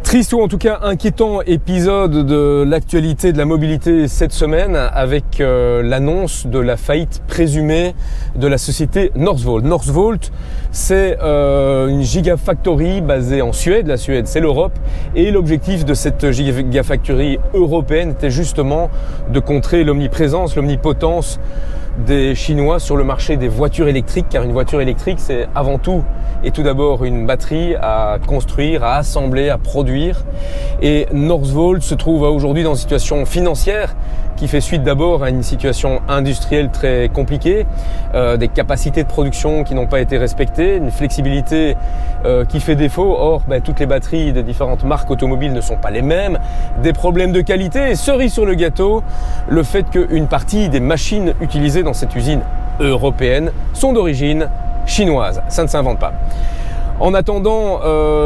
Triste ou en tout cas inquiétant épisode de l'actualité de la mobilité cette semaine avec l'annonce de la faillite présumée de la société Northvolt. Northvolt, c'est une gigafactory basée en Suède. La Suède, c'est l'Europe. Et l'objectif de cette gigafactory européenne était justement de contrer l'omniprésence, l'omnipotence des Chinois sur le marché des voitures électriques, car une voiture électrique, c'est avant tout et tout d'abord une batterie à construire, à assembler, à produire. Et Northvolt se trouve aujourd'hui dans une situation financière qui fait suite d'abord à une situation industrielle très compliquée, des capacités de production qui n'ont pas été respectées, une flexibilité qui fait défaut. Or, toutes les batteries de différentes marques automobiles ne sont pas les mêmes, des problèmes de qualité et cerise sur le gâteau, le fait qu'une partie des machines utilisées dans cette usine européenne sont d'origine chinoise. Ça ne s'invente pas. En attendant,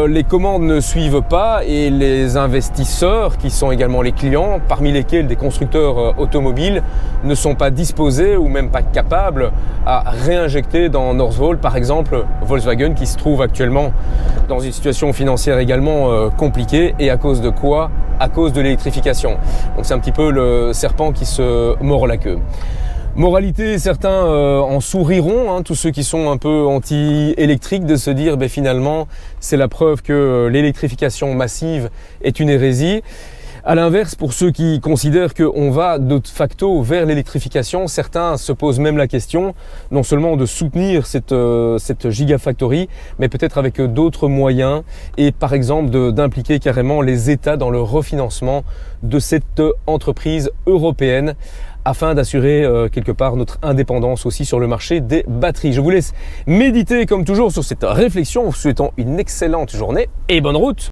les commandes ne suivent pas et les investisseurs, qui sont également les clients, parmi lesquels des constructeurs automobiles, ne sont pas disposés ou même pas capables à réinjecter dans Northvolt, par exemple Volkswagen, qui se trouve actuellement dans une situation financière également compliquée. Et à cause de quoi? À cause de l'électrification. Donc c'est un petit peu le serpent qui se mord la queue. Moralité, certains en souriront, tous ceux qui sont un peu anti-électriques, de se dire finalement c'est la preuve que l'électrification massive est une hérésie. À l'inverse, pour ceux qui considèrent qu'on va de facto vers l'électrification, certains se posent même la question non seulement de soutenir cette gigafactory, mais peut-être avec d'autres moyens et par exemple d'impliquer carrément les États dans le refinancement de cette entreprise européenne, afin d'assurer quelque part notre indépendance aussi sur le marché des batteries. Je vous laisse méditer comme toujours sur cette réflexion, en vous souhaitant une excellente journée et bonne route.